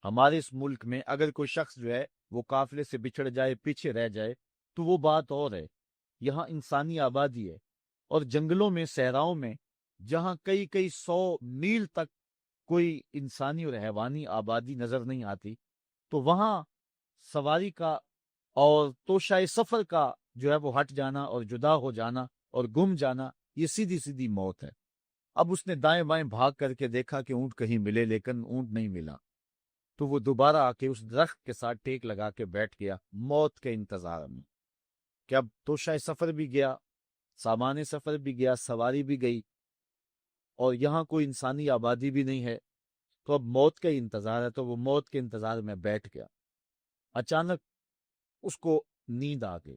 ہمارے اس ملک میں اگر کوئی شخص جو ہے وہ قافلے سے بچھڑ جائے، پیچھے رہ جائے تو وہ بات اور ہے۔ یہاں انسانی آبادی ہے، اور جنگلوں میں، صحراؤں میں جہاں کئی کئی 100 میل تک کوئی انسانی اور حیوانی آبادی نظر نہیں آتی، تو وہاں سواری کا اور توشہ سفر کا جو ہے وہ ہٹ جانا اور جدا ہو جانا اور گم جانا، یہ سیدھی سیدھی موت ہے۔ اب اس نے دائیں بائیں بھاگ کر کے دیکھا کہ اونٹ کہیں ملے، لیکن اونٹ نہیں ملا، تو وہ دوبارہ آ کے اس درخت کے ساتھ ٹیک لگا کے بیٹھ گیا موت کے انتظار میں کہ اب توشہ سفر بھی گیا، سامان سفر بھی گیا، سواری بھی گئی، اور یہاں کوئی انسانی آبادی بھی نہیں ہے، تو اب موت کا ہی انتظار ہے۔ تو وہ موت کے انتظار میں بیٹھ گیا۔ اچانک اس کو نیند آ گئی،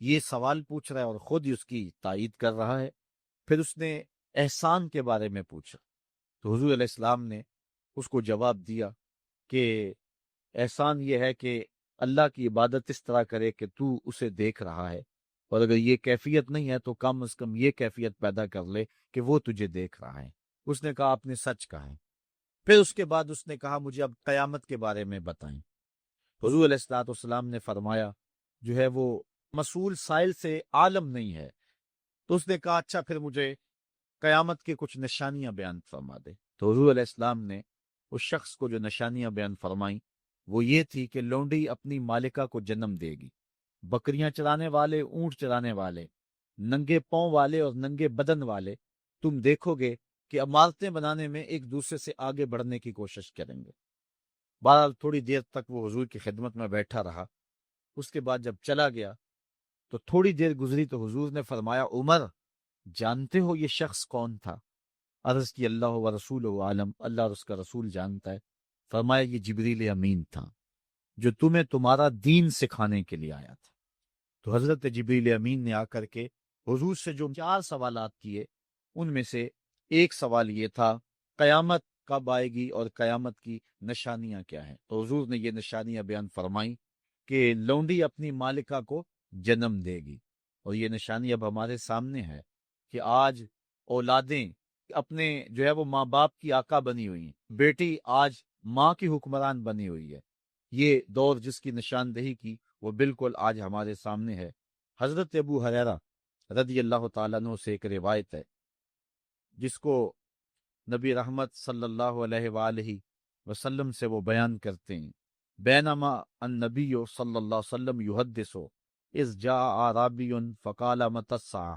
یہ سوال پوچھ رہا ہے اور خود ہی اس کی تائید کر رہا ہے۔ پھر اس نے احسان کے بارے میں پوچھا تو حضور علیہ السلام نے اس کو جواب دیا کہ احسان یہ ہے کہ اللہ کی عبادت اس طرح کرے کہ تو اسے دیکھ رہا ہے، اور اگر یہ کیفیت نہیں ہے تو کم از کم یہ کیفیت پیدا کر لے کہ وہ تجھے دیکھ رہا ہے۔ اس نے کہا آپ نے سچ کہا ہے۔ پھر اس کے بعد اس نے کہا مجھے اب قیامت کے بارے میں بتائیں۔ حضور علیہ الصلوۃ والسلام نے فرمایا جو ہے وہ مسئول سائل سے عالم نہیں ہے۔ تو اس نے کہا اچھا پھر مجھے قیامت کے کچھ نشانیاں بیان فرما دے۔ تو حضور علیہ السلام نے اس شخص کو جو نشانیاں بیان فرمائیں وہ یہ تھی کہ لونڈی اپنی مالکہ کو جنم دے گی، بکریاں چرانے والے، اونٹ چرانے والے، ننگے پاؤں والے اور ننگے بدن والے تم دیکھو گے کہ عمارتیں بنانے میں ایک دوسرے سے آگے بڑھنے کی کوشش کریں گے۔ بہرحال تھوڑی دیر تک وہ حضور کی خدمت میں بیٹھا رہا۔ اس کے بعد جب چلا گیا تو تھوڑی دیر گزری تو حضور نے فرمایا عمر جانتے ہو یہ شخص کون تھا؟ عرض کی اللہ و رسول و عالم، اللہ اور اس کا رسول جانتا ہے۔ فرمایا یہ جبریل امین تھا جو تمہیں تمہارا دین سکھانے کے لیے آیا تھا۔ تو حضرت جبریل امین نے آ کر کے حضور سے جو 4 سوالات کیے ان میں سے ایک سوال یہ تھا قیامت کب آئے گی اور قیامت کی نشانیاں کیا ہیں؟ تو حضور نے یہ نشانیاں بیان فرمائیں کہ لونڈی اپنی مالکہ کو جنم دے گی، اور یہ نشانی اب ہمارے سامنے ہے کہ آج اولادیں اپنے جو ہے وہ ماں باپ کی آقا بنی ہوئی ہیں، بیٹی آج ماں کی حکمران بنی ہوئی ہے۔ یہ دور جس کی نشاندہی کی وہ بالکل آج ہمارے سامنے ہے۔ حضرت ابو ہریرہ رضی اللہ تعالیٰ عنہ سے ایک روایت ہے جس کو نبی رحمت صلی اللہ علیہ وآلہ وسلم سے وہ بیان کرتے ہیں، بینما النبی صلی اللہ علیہ وسلم یحدث اذ جاء اعرابی فقال متی الساعة۔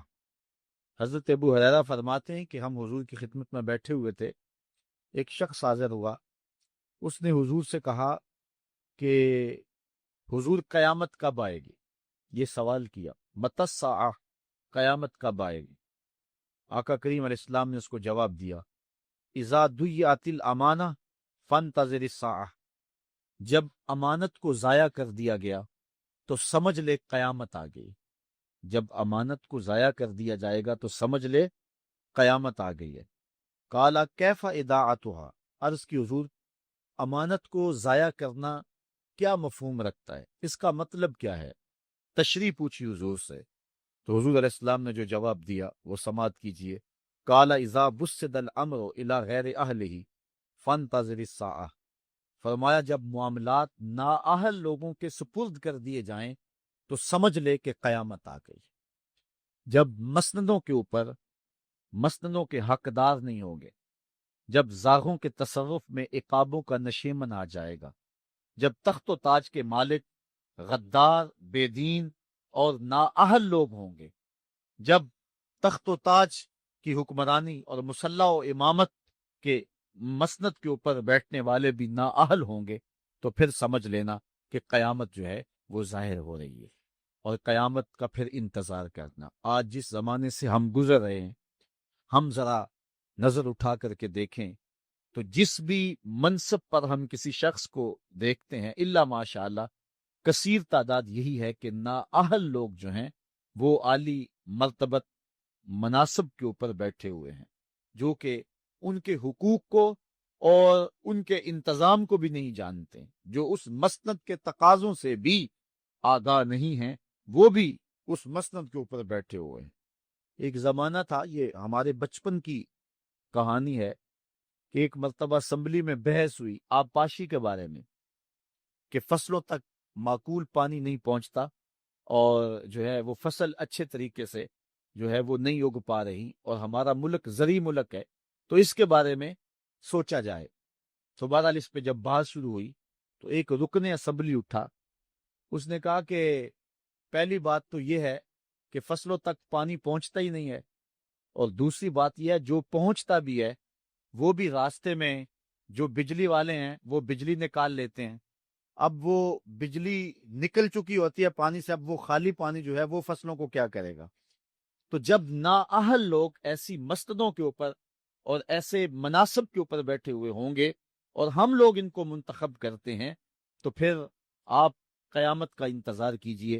حضرت ابو ہریرہ فرماتے ہیں کہ ہم حضور کی خدمت میں بیٹھے ہوئے تھے، ایک شخص حاضر ہوا، اس نے حضور سے کہا کہ حضور قیامت کب آئے گی؟ یہ سوال کیا، متی الساعة، قیامت کب آئے گی؟ آقا کریم علیہ السلام نے اس کو جواب دیا، اذا ضیعت الامانہ فانتظر الساعة، جب امانت کو ضائع کر دیا گیا تو سمجھ لے قیامت آ گئی۔ جب امانت کو ضائع کر دیا جائے گا تو سمجھ لے قیامت آ گئی ہے۔ قال کیف اضاعتها، عرض کی حضور امانت کو ضائع کرنا کیا مفہوم رکھتا ہے، اس کا مطلب کیا ہے؟ تشریح پوچھی حضور سے، تو حضور علیہ السلام نے جو جواب دیا وہ سماعت کیجئے۔ قال اذا بسد الامر الى غیر اہلہ فانتظر الساعة، فرمایا جب معاملات نااہل لوگوں کے سپرد کر دیے جائیں تو سمجھ لے کہ قیامت آ گئی۔ جب مسندوں کے اوپر مسندوں کے حقدار نہیں ہوں گے، جب زاغوں کے تصرف میں عقابوں کا نشیمن آ جائے گا، جب تخت و تاج کے مالک غدار، بے دین اور نااہل لوگ ہوں گے، جب تخت و تاج کی حکمرانی اور مسلح و امامت کے مسند کے اوپر بیٹھنے والے بھی نااہل ہوں گے، تو پھر سمجھ لینا کہ قیامت جو ہے وہ ظاہر ہو رہی ہے، اور قیامت کا پھر انتظار کرنا۔ آج جس زمانے سے ہم گزر رہے ہیں، ہم ذرا نظر اٹھا کر کے دیکھیں تو جس بھی منصب پر ہم کسی شخص کو دیکھتے ہیں الا ماشاء اللہ کثیر تعداد یہی ہے کہ نااہل لوگ جو ہیں وہ عالی مرتبت مناصب کے اوپر بیٹھے ہوئے ہیں، جو کہ ان کے حقوق کو اور ان کے انتظام کو بھی نہیں جانتے، جو اس مسند کے تقاضوں سے بھی آگاہ نہیں ہیں، وہ بھی اس مسند کے اوپر بیٹھے ہوئے ہیں۔ ایک زمانہ تھا، یہ ہمارے بچپن کی کہانی ہے، کہ ایک مرتبہ اسمبلی میں بحث ہوئی آبپاشی کے بارے میں کہ فصلوں تک معقول پانی نہیں پہنچتا اور جو ہے وہ فصل اچھے طریقے سے جو ہے وہ نہیں اگ پا رہی، اور ہمارا ملک زرعی ملک ہے، تو اس کے بارے میں سوچا جائے۔ تو بہرحال اس پہ جب بات شروع ہوئی تو ایک رکن اسمبلی اٹھا، اس نے کہا کہ پہلی بات تو یہ ہے کہ فصلوں تک پانی پہنچتا ہی نہیں ہے، اور دوسری بات یہ ہے جو پہنچتا بھی ہے وہ بھی راستے میں جو بجلی والے ہیں وہ بجلی نکال لیتے ہیں۔ اب وہ بجلی نکل چکی ہوتی ہے پانی سے، اب وہ خالی پانی جو ہے وہ فصلوں کو کیا کرے گا؟ تو جب نااہل لوگ ایسی مسندوں کے اوپر اور ایسے مناصب کے اوپر بیٹھے ہوئے ہوں گے اور ہم لوگ ان کو منتخب کرتے ہیں، تو پھر آپ قیامت کا انتظار کیجئے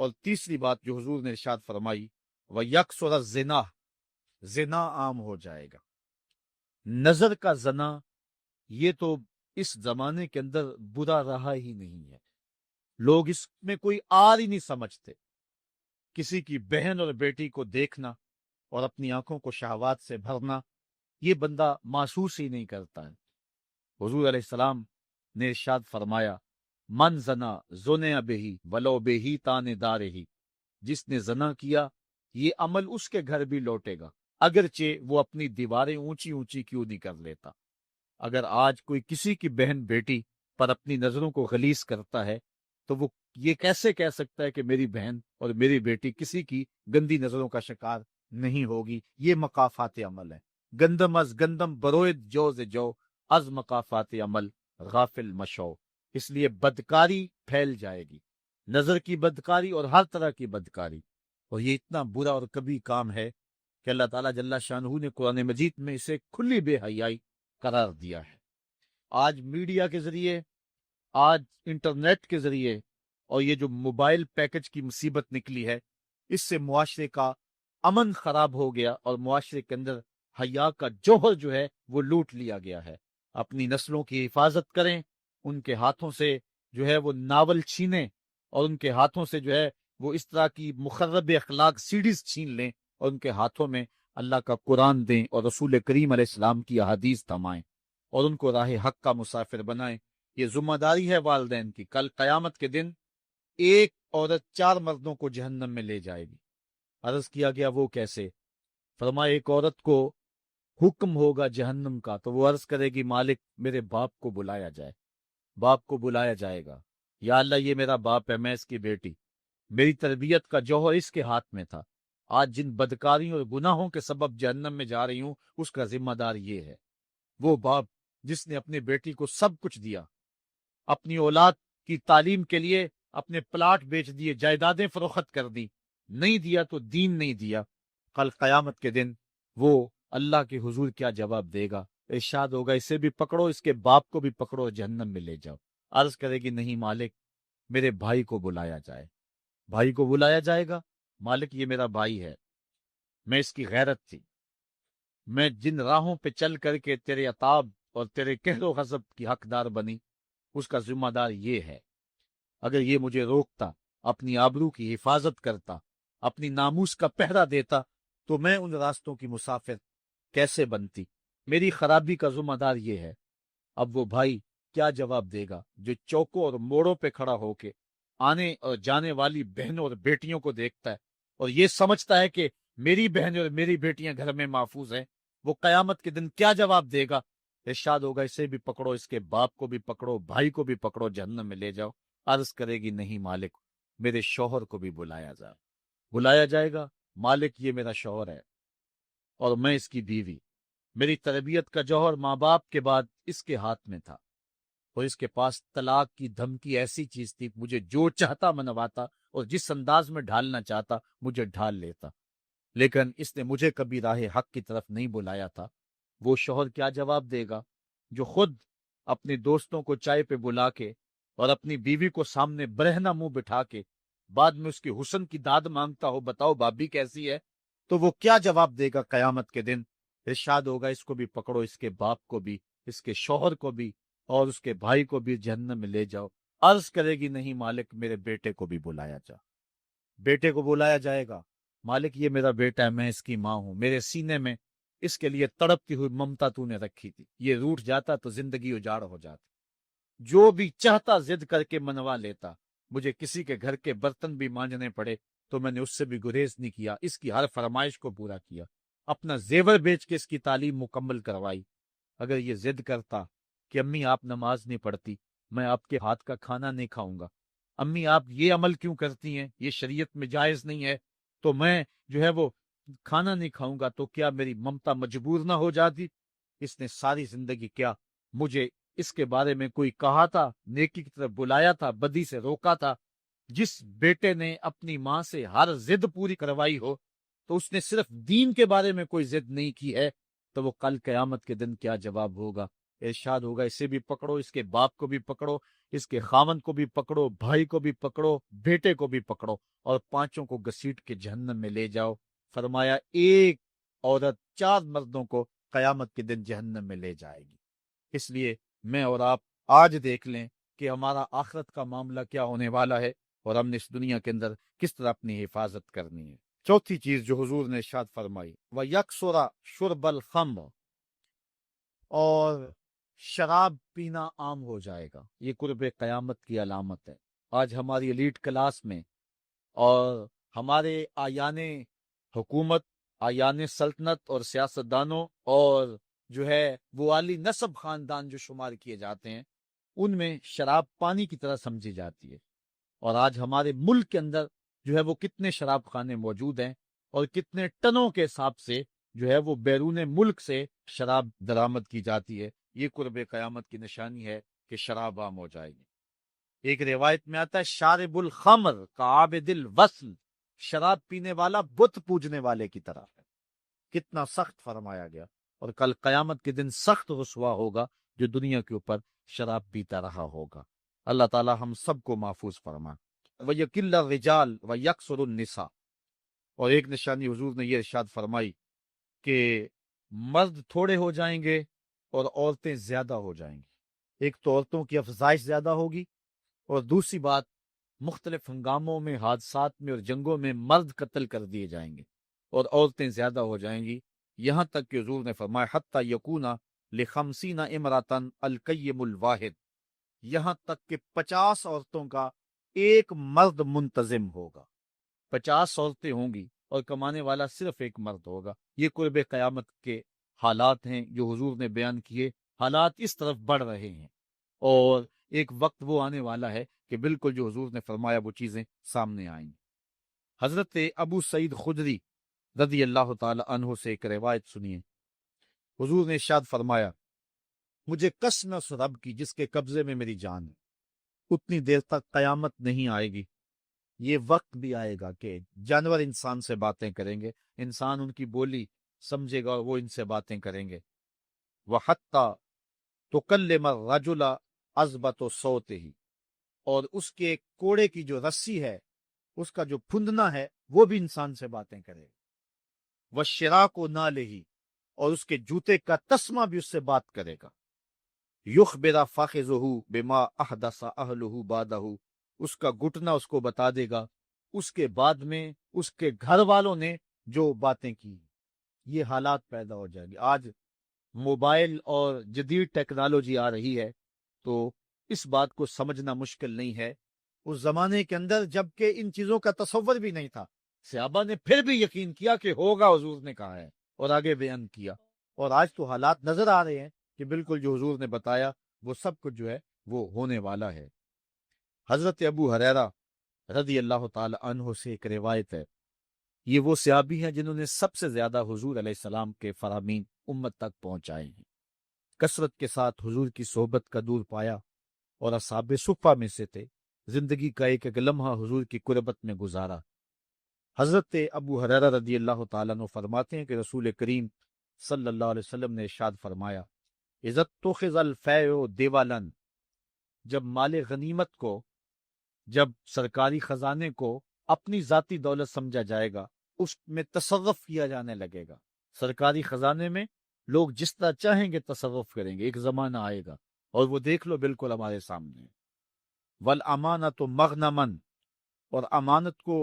اور تیسری بات جو حضور نے ارشاد فرمائی وہ یکسر الزنا، زنا عام ہو جائے گا۔ نظر کا زنا یہ تو اس زمانے کے اندر برا رہا ہی نہیں ہے، لوگ اس میں کوئی آر ہی نہیں سمجھتے۔ کسی کی بہن اور بیٹی کو دیکھنا اور اپنی آنکھوں کو شہوات سے بھرنا یہ بندہ محسوس ہی نہیں کرتا ہے۔ حضور علیہ السلام نے ارشاد فرمایا من زنا زنیا بہی ولو بہی تانے دار ہی، جس نے زنا کیا یہ عمل اس کے گھر بھی لوٹے گا، اگرچہ وہ اپنی دیواریں اونچی اونچی کیوں نہیں کر لیتا۔ اگر آج کوئی کسی کی بہن بیٹی پر اپنی نظروں کو غلیظ کرتا ہے تو وہ یہ کیسے کہہ سکتا ہے کہ میری بہن اور میری بیٹی کسی کی گندی نظروں کا شکار نہیں ہوگی؟ یہ مقافات عمل ہے۔ گندم از گندم بروید جو ز جو، از مقافات عمل غافل مشو۔ اس لیے بدکاری پھیل جائے گی، نظر کی بدکاری اور ہر طرح کی بدکاری، اور یہ اتنا برا اور کبھی کام ہے کہ اللہ تعالیٰ جل شانہ نے قرآن مجید میں اسے کھلی بے حیائی قرار دیا ہے۔ آج میڈیا کے ذریعے، آج انٹرنیٹ کے ذریعے اور یہ جو موبائل پیکج کی مصیبت نکلی ہے، اس سے معاشرے کا امن خراب ہو گیا اور معاشرے کے اندر حیا کا جوہر جو ہے وہ لوٹ لیا گیا ہے۔ اپنی نسلوں کی حفاظت کریں، ان کے ہاتھوں سے جو ہے وہ ناول چھینیں اور ان کے ہاتھوں سے جو ہے وہ اس طرح کی مخرب اخلاق سیڈیز چھین لیں اور ان کے ہاتھوں میں اللہ کا قرآن دیں اور رسول کریم علیہ السلام کی احادیث تھمائیں اور ان کو راہ حق کا مسافر بنائیں۔ یہ ذمہ داری ہے والدین کی۔ کل قیامت کے دن ایک عورت 4 مردوں کو جہنم میں لے جائے گی۔ عرض کیا گیا وہ کیسے؟ فرمایا ایک عورت کو حکم ہوگا جہنم کا تو وہ عرض کرے گی مالک میرے باپ کو بلایا جائے۔ باپ کو بلایا جائے گا، یا اللہ یہ میرا باپ ہے، میں اس کی بیٹی، میری تربیت کا جوہر اس کے ہاتھ میں تھا، آج جن بدکاریوں اور گناہوں کے سبب جہنم میں جا رہی ہوں اس کا ذمہ دار یہ ہے۔ وہ باپ جس نے اپنی بیٹی کو سب کچھ دیا، اپنی اولاد کی تعلیم کے لیے اپنے پلاٹ بیچ دیے، جائیدادیں فروخت کر دی، نہیں دیا تو دین نہیں دیا، کل قیامت کے دن وہ اللہ کے حضور کیا جواب دے گا؟ ارشاد ہوگا اسے بھی پکڑو، اس کے باپ کو بھی پکڑو، جہنم میں لے جاؤ۔ عرض کرے گی نہیں مالک میرے بھائی کو بلایا جائے۔ بھائی کو بلایا جائے گا، مالک یہ میرا بھائی ہے، میں اس کی غیرت تھی، میں جن راہوں پہ چل کر کے تیرے عتاب اور تیرے قہر و غضب کی حقدار بنی اس کا ذمہ دار یہ ہے۔ اگر یہ مجھے روکتا، اپنی آبرو کی حفاظت کرتا، اپنی ناموس کا پہرا دیتا تو میں ان راستوں کی مسافر کیسے بنتی؟ میری خرابی کا ذمہ دار یہ ہے۔ اب وہ بھائی کیا جواب دے گا جو چوکوں اور موڑوں پہ کھڑا ہو کے آنے اور جانے والی بہنوں اور بیٹیوں کو دیکھتا ہے اور یہ سمجھتا ہے کہ میری بہنیں اور میری بیٹیاں گھر میں محفوظ ہیں؟ وہ قیامت کے دن کیا جواب دے گا؟ ارشاد ہوگا اسے بھی پکڑو، اس کے باپ کو بھی پکڑو، بھائی کو بھی پکڑو، جہنم میں لے جاؤ۔ عرض کرے گی نہیں مالک میرے شوہر کو بھی بلایا جائے۔ بلایا جائے گا، مالک یہ میرا شوہر ہے اور میں اس کی بیوی، میری تربیت کا جوہر ماں باپ کے بعد اس کے ہاتھ میں تھا اور اس کے پاس طلاق کی دھمکی ایسی چیز تھی، مجھے جو چاہتا منواتا اور جس انداز میں ڈھالنا چاہتا مجھے ڈھال لیتا، لیکن اس نے مجھے کبھی راہ حق کی طرف نہیں بلایا تھا۔ وہ شوہر کیا جواب دے گا جو خود اپنے دوستوں کو چائے پہ بلا کے اور اپنی بیوی کو سامنے برہنہ منہ بٹھا کے بعد میں اس کی حسن کی داد مانگتا ہو، بتاؤ بھابی کیسی ہے؟ تو وہ کیا جواب دے گا قیامت کے دن؟ ارشاد ہوگا اس کو بھی پکڑو، اس کے باپ کو بھی، اس کے شوہر کو بھی اور اس کے بھائی کو بھی جہنم میں لے جاؤ۔ عرض کرے گی نہیں مالک میرے بیٹے کو بھی بلایا جا۔ بیٹے کو بلایا جائے گا، مالک یہ میرا بیٹا ہے، میں اس کی ماں ہوں، میرے سینے میں اس کے لیے تڑپتی ہوئی ممتا تو نے رکھی تھی، یہ روٹھ جاتا تو زندگی اجاڑ ہو جاتی، جو بھی چاہتا ضد کر کے منوا لیتا، مجھے کسی کے گھر کے برتن بھی مانجنے پڑے تو میں نے اس سے بھی گریز نہیں کیا، اس کی ہر فرمائش کو پورا کیا، اپنا زیور بیچ کے اس کی تعلیم مکمل کروائی۔ اگر یہ ضد کرتا کہ امی آپ نماز نہیں پڑھتی، میں آپ کے ہاتھ کا کھانا نہیں کھاؤں گا، امی آپ یہ عمل کیوں کرتی ہیں، یہ شریعت میں جائز نہیں ہے، تو میں جو ہے وہ کھانا نہیں کھاؤں گا، تو کیا میری ممتا مجبور نہ ہو جاتی؟ اس نے ساری زندگی کیا مجھے اس کے بارے میں کوئی کہا تھا، نیکی کی طرف بلایا تھا، بدی سے روکا تھا؟ جس بیٹے نے اپنی ماں سے ہر ضد پوری کروائی ہو تو اس نے صرف دین کے بارے میں کوئی ضد نہیں کی ہے، تو وہ کل قیامت کے دن کیا جواب ہوگا؟ ارشاد ہوگا اسے بھی پکڑو، اس کے باپ کو بھی پکڑو، اس کے خاوند کو بھی پکڑو، بھائی کو بھی پکڑو، بیٹے کو بھی پکڑو، اور پانچوں کو گھسیٹ کے جہنم میں لے جاؤ۔ فرمایا ایک عورت 4 مردوں کو قیامت کے دن جہنم میں لے جائے گی۔ اس لیے میں اور آپ آج دیکھ لیں کہ ہمارا آخرت کا معاملہ کیا ہونے والا ہے، اور ہم نے اس دنیا کے اندر کس طرح اپنی حفاظت کرنی ہے۔ چوتھی چیز جو حضور نے ارشاد فرمائی، وَيَكْثُرَ شُرْبَ الْخَمْرِ، اور شراب پینا عام ہو جائے گا۔ یہ قرب قیامت کی علامت ہے۔ آج ہماری ایلیٹ کلاس میں اور ہمارے آیان حکومت، آیان سلطنت اور سیاستدانوں اور جو ہے وہ عالی نسب خاندان جو شمار کیے جاتے ہیں، ان میں شراب پانی کی طرح سمجھی جاتی ہے۔ اور آج ہمارے ملک کے اندر جو ہے وہ کتنے شراب خانے موجود ہیں، اور کتنے ٹنوں کے حساب سے جو ہے وہ بیرون ملک سے شراب درآمد کی جاتی ہے۔ یہ قرب قیامت کی نشانی ہے کہ شراب عام ہو جائے گی۔ ایک روایت میں آتا ہے شارب الخمر کعابد الوصل، شراب پینے والا بت پوجنے والے کی طرح ہے۔ کتنا سخت فرمایا گیا، اور کل قیامت کے دن سخت رسوا ہوگا جو دنیا کے اوپر شراب پیتا رہا ہوگا۔ اللہ تعالی ہم سب کو محفوظ فرما۔ وَيَكِلَّ الرِّجَالِ وَيَكْثُرُ النِّسَاء، اور ایک نشانی حضور نے یہ ارشاد فرمائی کہ مرد تھوڑے ہو جائیں گے اور عورتیں زیادہ ہو جائیں گی۔ ایک تو عورتوں کی افزائش زیادہ ہوگی، اور دوسری بات مختلف ہنگاموں میں، حادثات میں اور جنگوں میں مرد قتل کر دیے جائیں گے اور عورتیں زیادہ ہو جائیں گی، یہاں تک کہ حضور نے فرمایا حتی یکون ل50 امراتن القیم الواحد، یہاں تک کہ 50 عورتوں کا ایک مرد منتظم ہوگا۔ 50 عورتیں ہوں گی اور کمانے والا صرف ایک مرد ہوگا۔ یہ قرب قیامت کے حالات ہیں جو حضور نے بیان کیے۔ حالات اس طرف بڑھ رہے ہیں، اور ایک وقت وہ آنے والا ہے کہ بالکل جو حضور نے فرمایا وہ چیزیں سامنے آئیں گی۔ حضرت ابو سعید خدری رضی اللہ تعالی عنہ سے ایک روایت سنیے۔ حضور نے ارشاد فرمایا مجھے قسم ہے اس رب کی جس کے قبضے میں میری جان ہے، اتنی دیر تک قیامت نہیں آئے گی، یہ وقت بھی آئے گا کہ جانور انسان سے باتیں کریں گے، انسان ان کی بولی سمجھے گا اور وہ ان سے باتیں کریں گے۔ وَحَتَّى تُكَلِّمَ الرَّجُلَ عَزْبَةُ صَوْتِهِ، اور اس کے کوڑے کی جو رسی ہے، اس کا جو پھندنا ہے، وہ بھی انسان سے باتیں کرے گا۔ وَالشِّرَاكُ نَالِهِ، اور اس کے جوتے کا تسمہ بھی اس سے بات کرے گا۔ يُخْبِرَ فَخِذُهُ بِمَا أَحْدَثَ أَهْلُهُ بَعْدَهُ، اس کا گھٹنا اس کو بتا دے گا اس کے بعد میں اس کے گھر والوں نے جو باتیں کی۔ یہ حالات پیدا ہو جائیں گے۔ آج موبائل اور جدید ٹیکنالوجی آ رہی ہے تو اس بات کو سمجھنا مشکل نہیں ہے۔ اس زمانے کے اندر جب کہ ان چیزوں کا تصور بھی نہیں تھا، صحابہ نے پھر بھی یقین کیا کہ ہوگا، حضور نے کہا ہے، اور آگے بیان کیا۔ اور آج تو حالات نظر آ رہے ہیں کہ بالکل جو حضور نے بتایا وہ سب کچھ جو ہے وہ ہونے والا ہے۔ حضرت ابو ہریرہ رضی اللہ تعالی عنہ سے ایک روایت ہے، یہ وہ صحابی ہیں جنہوں نے سب سے زیادہ حضور علیہ السلام کے فرامین امت تک پہنچائے ہیں، کثرت کے ساتھ حضور کی صحبت کا دور پایا اور اصحاب صفہ میں سے تھے، زندگی کا ایک ایک لمحہ حضور کی قربت میں گزارا۔ حضرت ابو ہریرہ رضی اللہ تعالیٰ عنہ فرماتے ہیں کہ رسول کریم صلی اللہ علیہ وسلم نے ارشاد فرمایا اذا اتخذ الفیء دیوالا، جب مال غنیمت کو، جب سرکاری خزانے کو اپنی ذاتی دولت سمجھا جائے گا، اس میں تصرف کیا جانے لگے گا۔ سرکاری خزانے میں لوگ جس طرح چاہیں گے تصرف کریں گے، ایک زمانہ آئے گا، اور وہ دیکھ لو بالکل ہمارے سامنے۔ والامانۃ مغنما، اور امانت کو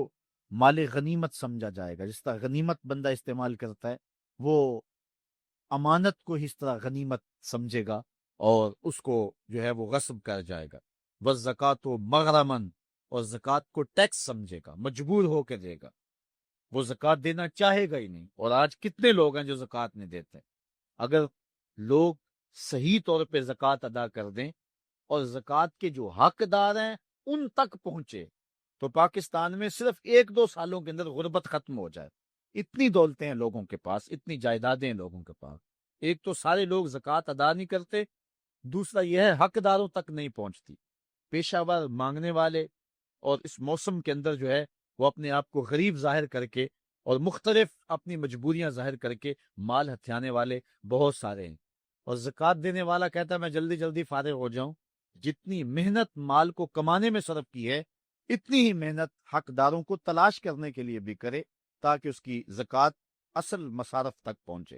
مال غنیمت سمجھا جائے گا، جس طرح غنیمت بندہ استعمال کرتا ہے وہ امانت کو اس طرح غنیمت سمجھے گا اور اس کو جو ہے وہ غصب کر جائے گا۔ والزکوٰۃ مغرما، اور زکوٰۃ کو ٹیکس سمجھے گا، مجبور ہو کے دے گا، وہ زکوٰۃ دینا چاہے گا ہی نہیں۔ اور آج کتنے لوگ ہیں جو زکوٰۃ نہیں دیتے؟ اگر لوگ صحیح طور پہ زکوٰۃ ادا کر دیں اور زکوٰۃ کے جو حقدار ہیں ان تک پہنچے تو پاکستان میں صرف 1-2 سالوں کے اندر غربت ختم ہو جائے۔ اتنی دولتیں ہیں لوگوں کے پاس، اتنی جائیدادیں ہیں لوگوں کے پاس۔ ایک تو سارے لوگ زکوٰۃ ادا نہیں کرتے، دوسرا یہ ہے حقداروں تک نہیں پہنچتی۔ پیشہ ور مانگنے والے اور اس موسم کے اندر جو ہے وہ اپنے آپ کو غریب ظاہر کر کے اور مختلف اپنی مجبوریاں ظاہر کر کے مال ہتھیانے والے بہت سارے ہیں، اور زکوٰۃ دینے والا کہتا ہے میں جلدی جلدی فارغ ہو جاؤں، جتنی محنت مال کو کمانے میں صرف کی ہے اتنی ہی محنت حقداروں کو تلاش کرنے کے لیے بھی کرے تاکہ اس کی زکوٰۃ اصل مصارف تک پہنچے۔